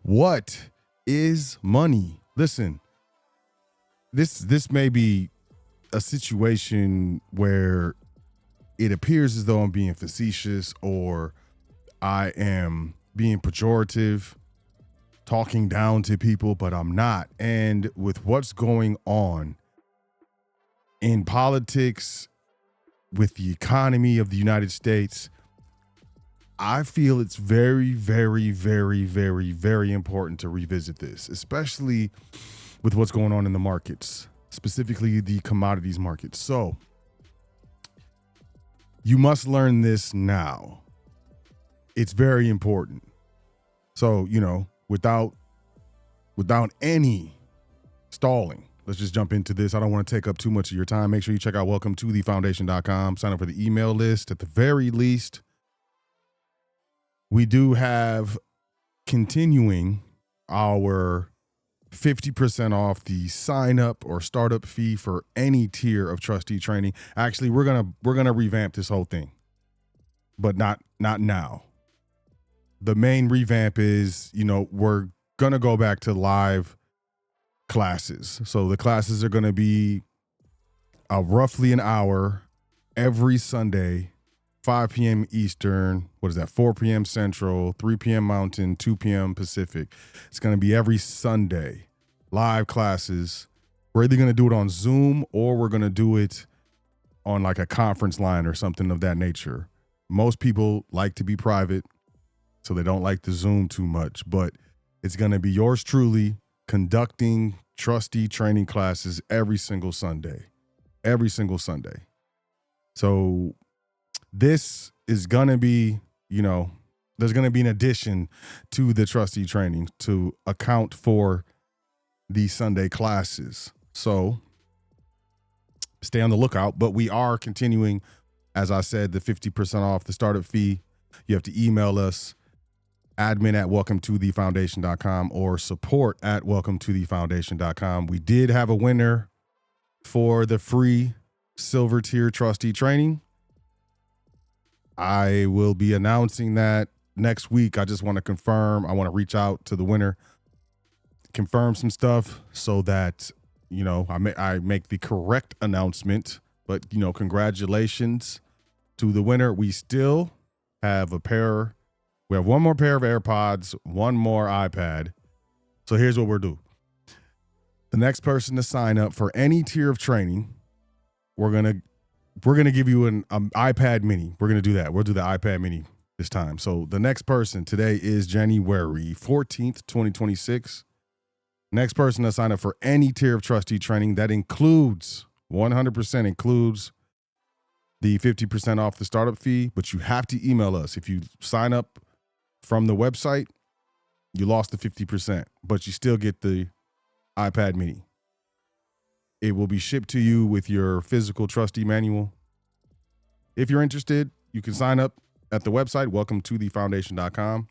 What is money? Listen, this may be a situation where it appears as though I'm being facetious or I am being pejorative, talking down to people, but I'm not. And with what's going on in politics, with the economy of the United States, I feel it's very, very, very, very, very important to revisit this, especially with what's going on in the markets, specifically the commodities markets. So you must learn this now. It's very important. So, without any stalling, let's just jump into this. I don't want to take up too much of your time. Make sure you check out welcometothefoundation.com. Sign up for the email list. At the very least, we do have continuing our 50% off the sign up or startup fee for any tier of trustee training. Actually, we're gonna revamp this whole thing, but not now. The main revamp is, we're gonna go back to live classes. So the classes are gonna be roughly an hour every Sunday, 5 p.m. Eastern, 4 p.m. Central, 3 p.m. Mountain, 2 p.m. Pacific. It's going to be every Sunday, live classes. We're either going to do it on Zoom or we're going to do it on like a conference line or something of that nature. Most people like to be private, so they don't like the Zoom too much, but it's going to be yours truly conducting trustee training classes every single Sunday. So this is going to be, there's going to be an addition to the trustee training to account for the Sunday classes. So stay on the lookout, but we are continuing, as I said, the 50% off the startup fee. You have to email us, admin@welcometothefoundation.com or support@welcometothefoundation.com. We did have a winner for the free silver tier trustee training. I will be announcing that next week. I just want to confirm. I want to reach out to the winner, confirm some stuff so that, I make the correct announcement. But, congratulations to the winner. We still have we have one more pair of AirPods, one more iPad. So here's what we'll do. The next person to sign up for any tier of training, we're going to give you an iPad mini. We're going to do that. We'll do the iPad mini this time. So the next person today is January 14th, 2026. Next person to sign up for any tier of trustee training, that includes, 100% includes the 50% off the startup fee, but you have to email us. If you sign up from the website, you lost the 50%, but you still get the iPad mini. It will be shipped to you with your physical trustee manual. If you're interested, you can sign up at the website, welcometothefoundation.com,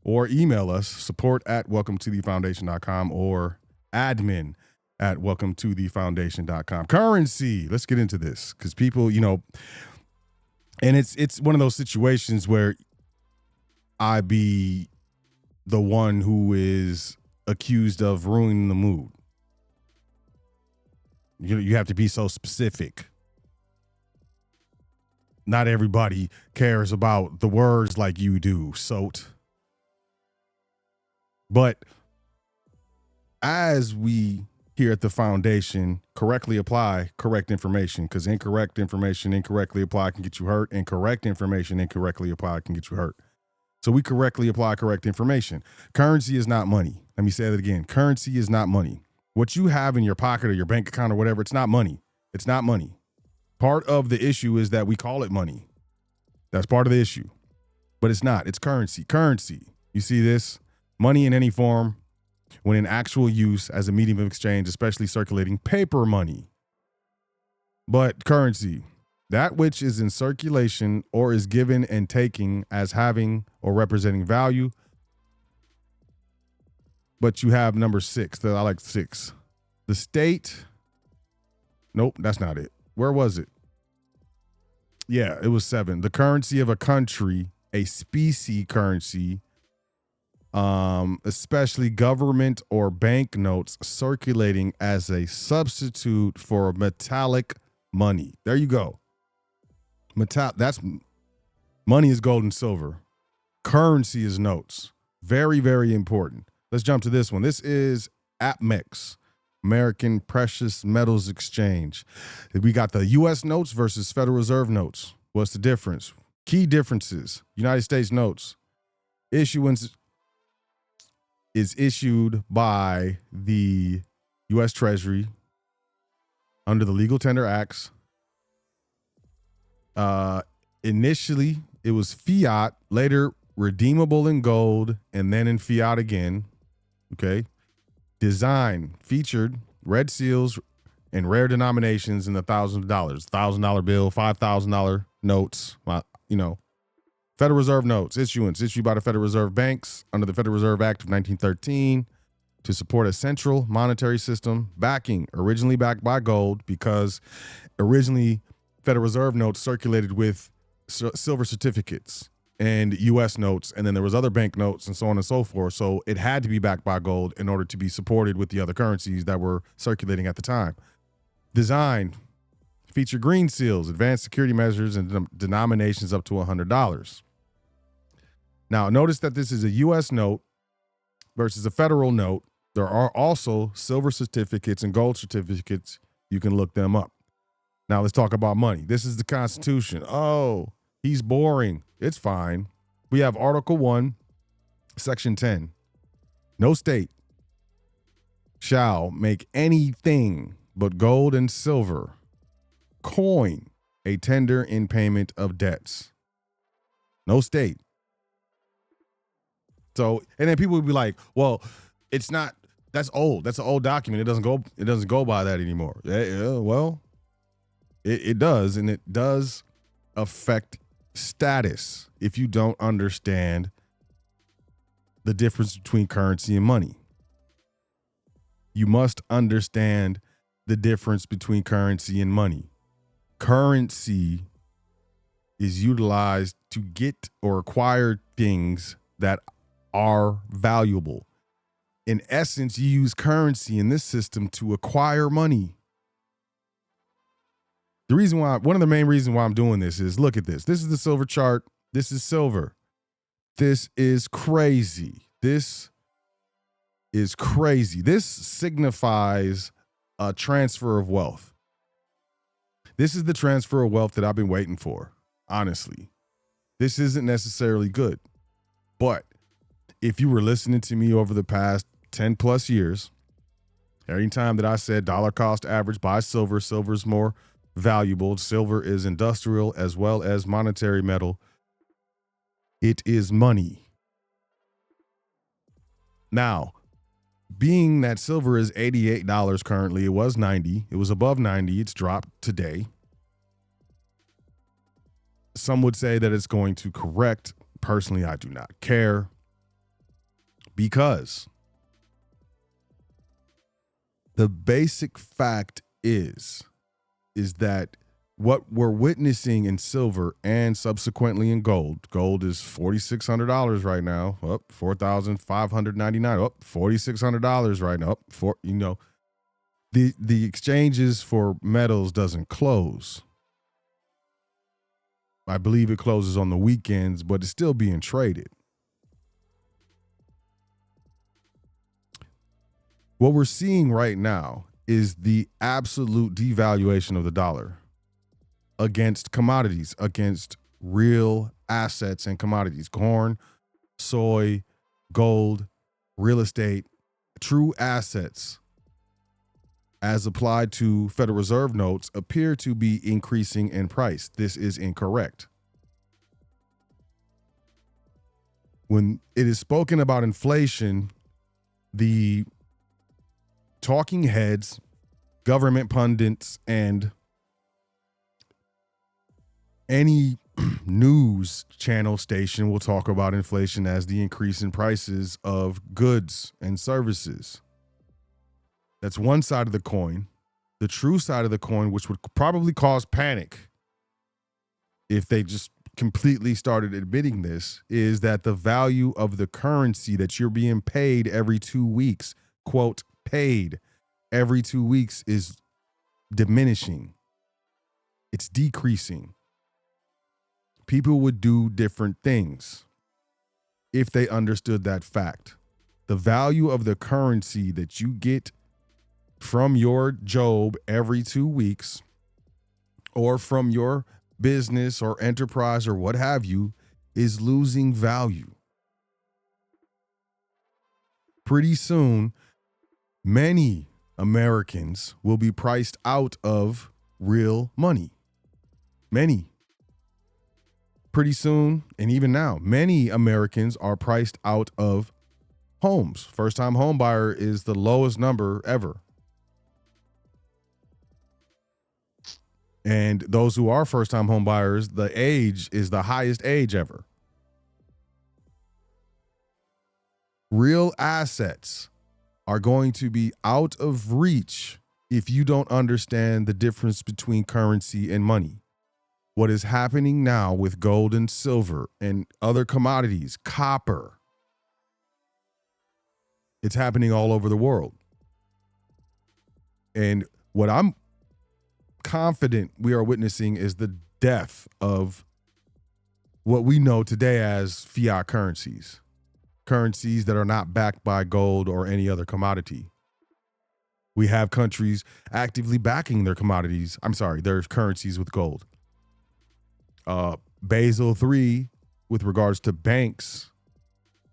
or email us, support@welcometothefoundation.com or admin@welcometothefoundation.com. Currency. Let's get into this because people, and it's one of those situations where I be the one who is accused of ruining the mood. You have to be so specific. Not everybody cares about the words like you do, Sot. But as we here at the foundation correctly apply correct information, because incorrect information incorrectly applied can get you hurt, and correct information incorrectly applied can get you hurt. So we correctly apply correct information. Currency is not money. Let me say that again. Currency is not money. What you have in your pocket or your bank account or whatever, it's not money. It's not money. Part of the issue is that we call it money. That's part of the issue. But it's not. It's currency. Currency. You see this? Money in any form, when in actual use as a medium of exchange, especially circulating paper money. But currency, that which is in circulation or is given and taking as having or representing value. But you have number 6. I like 6. The state. Nope, that's not it. Where was it? Yeah, it was 7. The currency of a country, a specie currency, especially government or bank notes circulating as a substitute for metallic money. There you go. That's money is gold and silver. Currency is notes. Very, very important. Let's jump to this one. This is APMEX, American Precious Metals Exchange. We got the U.S. notes versus Federal Reserve notes. What's the difference? Key differences. United States notes. Issuance is issued by the U.S. Treasury under the Legal Tender Acts. Initially, it was fiat, later redeemable in gold, and then in fiat again. Okay. Design featured red seals and rare denominations in the thousands of dollars. $1,000 bill, $5,000 notes. Federal Reserve notes, issuance issued by the Federal Reserve banks under the Federal Reserve Act of 1913 to support a central monetary system. Backing, originally backed by gold, because originally Federal Reserve notes circulated with silver certificates and U.S. notes, and then there was other bank notes and so on and so forth. So it had to be backed by gold in order to be supported with the other currencies that were circulating at the time. Design feature green seals, advanced security measures, and denominations up to $100. Now, notice that this is a U.S. note versus a federal note. There are also silver certificates and gold certificates. You can look them up. Now, let's talk about money. This is the Constitution. Oh, he's boring. It's fine. We have Article 1, Section 10. No state shall make anything but gold and silver coin a tender in payment of debts. No state. So, and then people would be like, well, it's not, that's old. That's an old document. It doesn't go by that anymore. Well, it does, and it does affect status if you don't understand the difference between currency and money. You must understand the difference between currency and money. Currency is utilized to get or acquire things that are valuable. In essence, you use currency in this system to acquire money. One of the main reasons why I'm doing this is, look at this. This is the silver chart. This is silver. This is crazy. This is crazy. This signifies a transfer of wealth. This is the transfer of wealth that I've been waiting for, honestly. This isn't necessarily good. But if you were listening to me over the past 10 plus years, every time that I said dollar cost average, buy silver, silver is more valuable. Silver is industrial as well as monetary metal. It is money. Now, being that silver is $88 currently, it was $90. It was above $90. It's dropped today. Some would say that it's going to correct. Personally, I do not care, because the basic fact is that what we're witnessing in silver and subsequently in gold is $4,600 right now, up $4,599, up $4,600 right now, up the exchanges for metals doesn't close. I believe it closes on the weekends, but it's still being traded. What we're seeing right now is the absolute devaluation of the dollar against commodities, against real assets and commodities. Corn, soy, gold, real estate, true assets, as applied to Federal Reserve notes, appear to be increasing in price. This is incorrect. When it is spoken about inflation, the talking heads, government pundits, and any news channel station will talk about inflation as the increase in prices of goods and services. That's one side of the coin. The true side of the coin, which would probably cause panic if they just completely started admitting this, is that the value of the currency that you're being paid every 2 weeks, quote, paid every 2 weeks, is diminishing. It's decreasing. People would do different things if they understood that fact. The value of the currency that you get from your job every 2 weeks, or from your business or enterprise or what have you, is losing value. Pretty soon, many Americans will be priced out of real money. Many. Pretty soon, and even now, many Americans are priced out of homes. First-time home buyer is the lowest number ever. And those who are first-time home buyers, the age is the highest age ever. Real assets are going to be out of reach if you don't understand the difference between currency and money. What is happening now with gold and silver and other commodities, copper, it's happening all over the world. And what I'm confident we are witnessing is the death of what we know today as fiat currencies that are not backed by gold or any other commodity. We have countries actively backing their their currencies with gold. Basel III, with regards to banks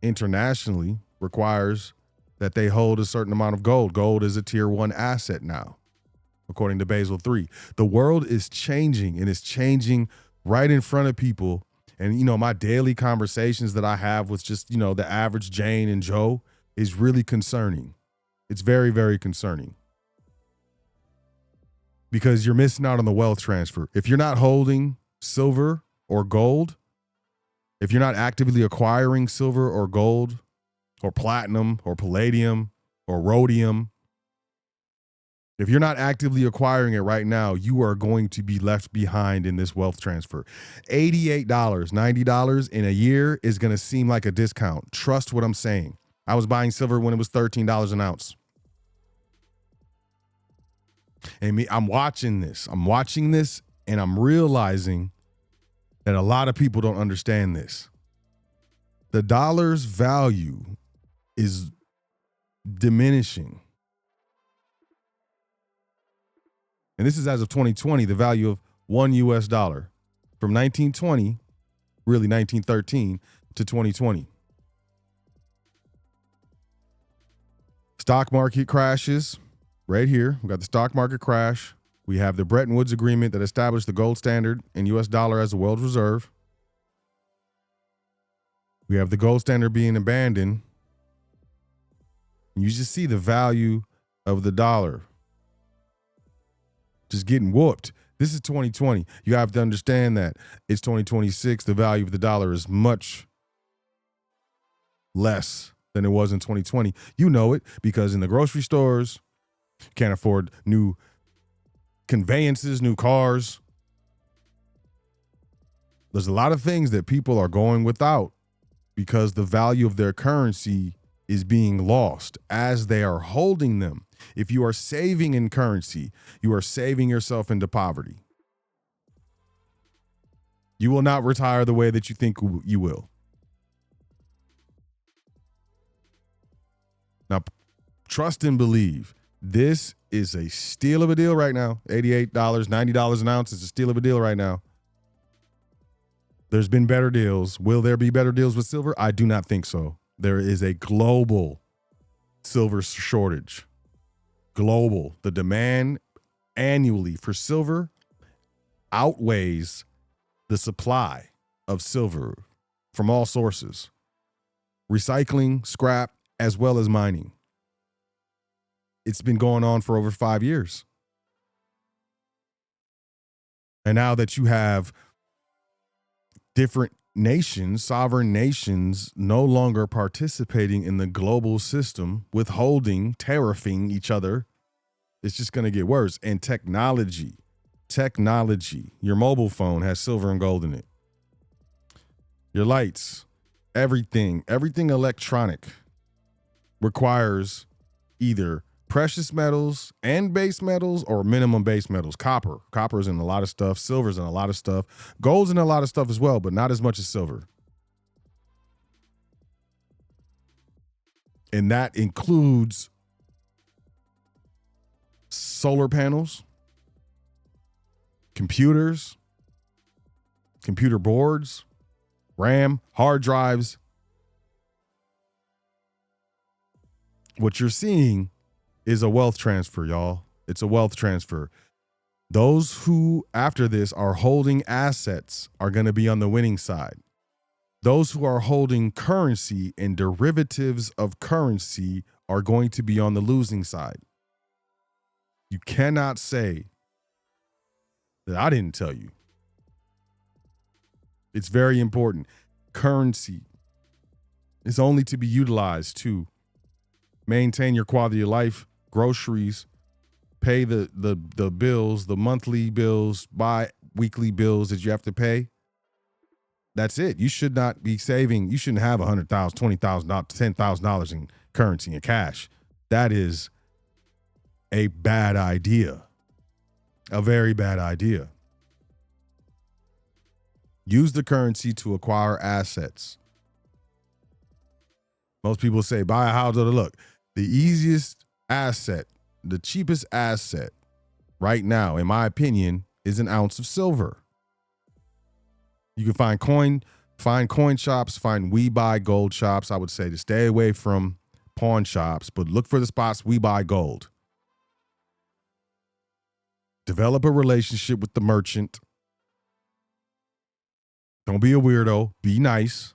internationally, requires that they hold a certain amount of gold. Gold is a tier 1 asset now, according to Basel III. The world is changing, and it's changing right in front of people. And, my daily conversations that I have with just, the average Jane and Joe is really concerning. It's very, very concerning. Because you're missing out on the wealth transfer. If you're not holding silver or gold, if you're not actively acquiring silver or gold or platinum or palladium or rhodium, if you're not actively acquiring it right now, you are going to be left behind in this wealth transfer. $88, $90 in a year is going to seem like a discount. Trust what I'm saying. I was buying silver when it was $13 an ounce. And I'm watching this, and I'm realizing that a lot of people don't understand this. The dollar's value is diminishing. And this is as of 2020, the value of $1 US from 1920, really 1913 to 2020. Stock market crashes right here. We got the stock market crash. We have the Bretton Woods Agreement that established the gold standard and US dollar as the world reserve. We have the gold standard being abandoned. You just see the value of the dollar just getting whooped. This is 2020. You have to understand that it's 2026. The value of the dollar is much less than it was in 2020. You know it because in the grocery stores, you can't afford new conveyances, new cars. There's a lot of things that people are going without because the value of their currency is being lost as they are holding them. If you are saving in currency, you are saving yourself into poverty. You will not retire the way that you think you will. Now, trust and believe. This is a steal of a deal right now. $88, $90 an ounce is a steal of a deal right now. There's been better deals. Will there be better deals with silver? I do not think so. There is a global silver shortage. Global. The demand annually for silver outweighs the supply of silver from all sources. Recycling, scrap, as well as mining. It's been going on for over 5 years. And now that you have different nations, sovereign nations, no longer participating in the global system, withholding, tariffing each other, it's just going to get worse. And technology, your mobile phone has silver and gold in it. your lights, everything electronic requires either precious metals and base metals or minimum base metals. Copper's in a lot of stuff. Silver's in a lot of stuff. Gold's in a lot of stuff as well, but not as much as silver. And that includes solar panels, computers, computer boards, RAM, hard drives. What you're seeing is a wealth transfer, y'all. It's a wealth transfer. Those who, after this, are holding assets are going to be on the winning side. Those who are holding currency and derivatives of currency are going to be on the losing side. You cannot say that I didn't tell you. It's very important. Currency is only to be utilized to maintain your quality of life, groceries, pay the bills, the monthly bills, buy weekly bills that you have to pay. That's it. You should not be saving. You shouldn't have $100,000, $20,000, $10,000 in currency and cash. That is a bad idea. A very bad idea. Use the currency to acquire assets. Most people say buy a house. Look, the easiest asset, the cheapest asset right now, in my opinion, is an ounce of silver. You can find coin shops, find We Buy Gold shops. I would say to stay away from pawn shops, but look for the spots We Buy Gold. Develop a relationship with the merchant. Don't be a weirdo. Be nice.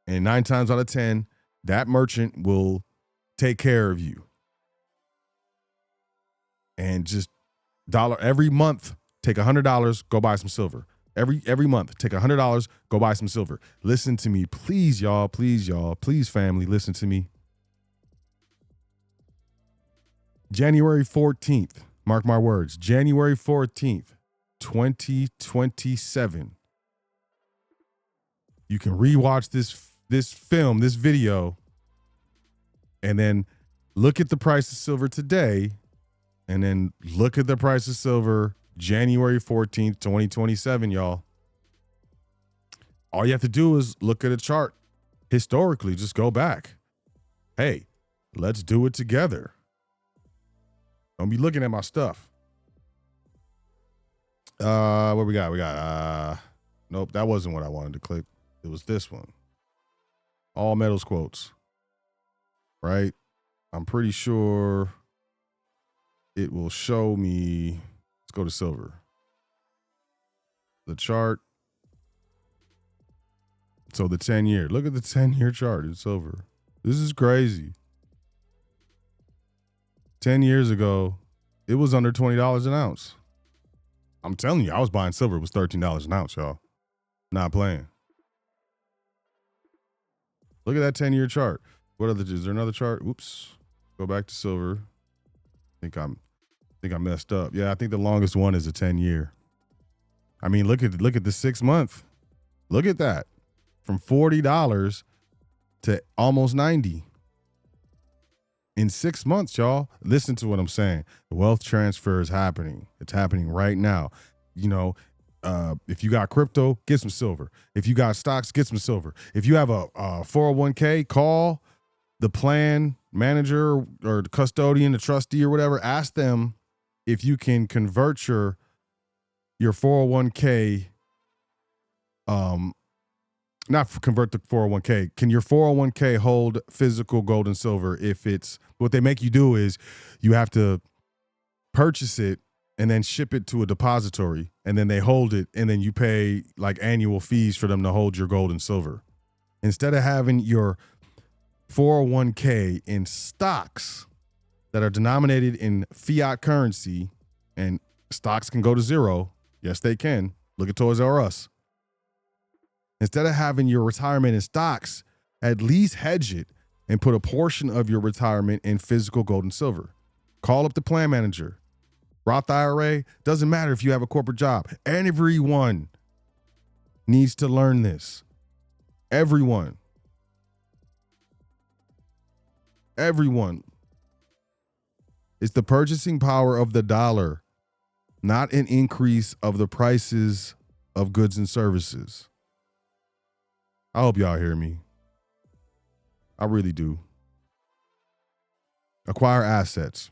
And 9 times out of 10, that merchant will take care of you. And just every month, take $100, go buy some silver. Every month, take $100, go buy some silver. Listen to me, please, y'all. Please, family, listen to me. January 14th, mark my words, January 14th, 2027. You can rewatch this film, this video, and then look at the price of silver today, and then look at the price of silver January 14th, 2027, y'all. All you have to do is look at a chart. Historically, just go back. Hey, let's do it together. Don't be looking at my stuff. What we got? Nope, that wasn't what I wanted to click. It was this one. All metals quotes. Right? I'm pretty sure it will show me. Let's go to silver. The chart. So the 10-year. Look at the 10-year chart in silver. This is crazy. 10 years ago, it was under $20 an ounce. I'm telling you, I was buying silver. It was $13 an ounce, y'all. Not playing. Look at that 10-year chart. Is there another chart? Oops. Go back to silver. I think I messed up. Yeah, I think the longest one is a 10-year. I mean, look at the 6 month. Look at that. From $40 to almost $90. In 6 months, y'all. Listen to what I'm saying. The wealth transfer is happening. It's happening right now. You know, if you got crypto, get some silver. If you got stocks, get some silver. If you have a 401k, call the plan manager or the custodian, the trustee or whatever. Ask them if you can convert your 401k, not convert the 401k. Can your 401k hold physical gold and silver? If it's, what they make you do is you have to purchase it and then ship it to a depository, and then they hold it, and then you pay like annual fees for them to hold your gold and silver. Instead of having your 401k in stocks that are denominated in fiat currency, and stocks can go to zero. Yes, they can. Look at Toys R Us. Instead of having your retirement in stocks, at least hedge it and put a portion of your retirement in physical gold and silver. Call up the plan manager. Roth IRA, doesn't matter if you have a corporate job. Everyone needs to learn this. Everyone. It's the purchasing power of the dollar, not an increase of the prices of goods and services. I hope y'all hear me. I really do. Acquire assets.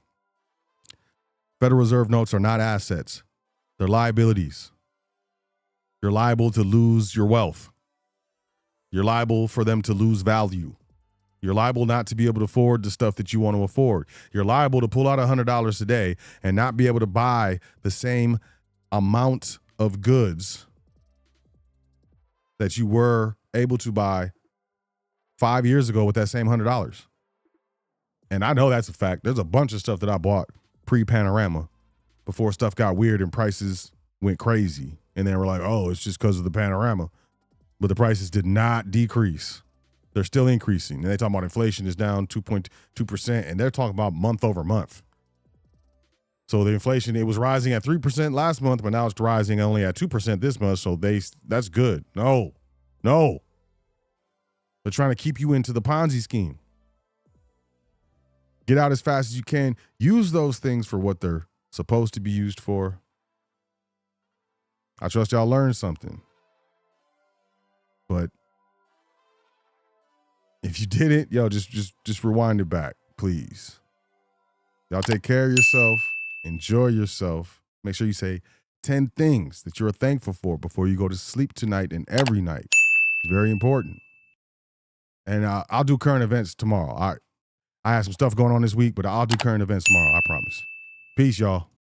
Federal Reserve notes are not assets. They're liabilities. You're liable to lose your wealth. You're liable for them to lose value. You're liable not to be able to afford the stuff that you want to afford. You're liable to pull out $100 a day and not be able to buy the same amount of goods that you were able to buy 5 years ago with that same $100. And I know that's a fact. There's a bunch of stuff that I bought pre-Panorama before stuff got weird and prices went crazy. And they were like, oh, it's just because of the Panorama. But the prices did not decrease. They're still increasing. And they talking about inflation is down 2.2%, and they're talking about month over month. So the inflation, it was rising at 3% last month, but now it's rising only at 2% this month. So that's good. No. They're trying to keep you into the Ponzi scheme. Get out as fast as you can. Use those things for what they're supposed to be used for. I trust y'all learned something. But if you didn't, yo, just rewind it back, please. Y'all take care of yourself. Enjoy yourself. Make sure you say 10 things that you're thankful for before you go to sleep tonight and every night. It's very important. And I'll do current events tomorrow. I have some stuff going on this week, but I'll do current events tomorrow. I promise. Peace, y'all.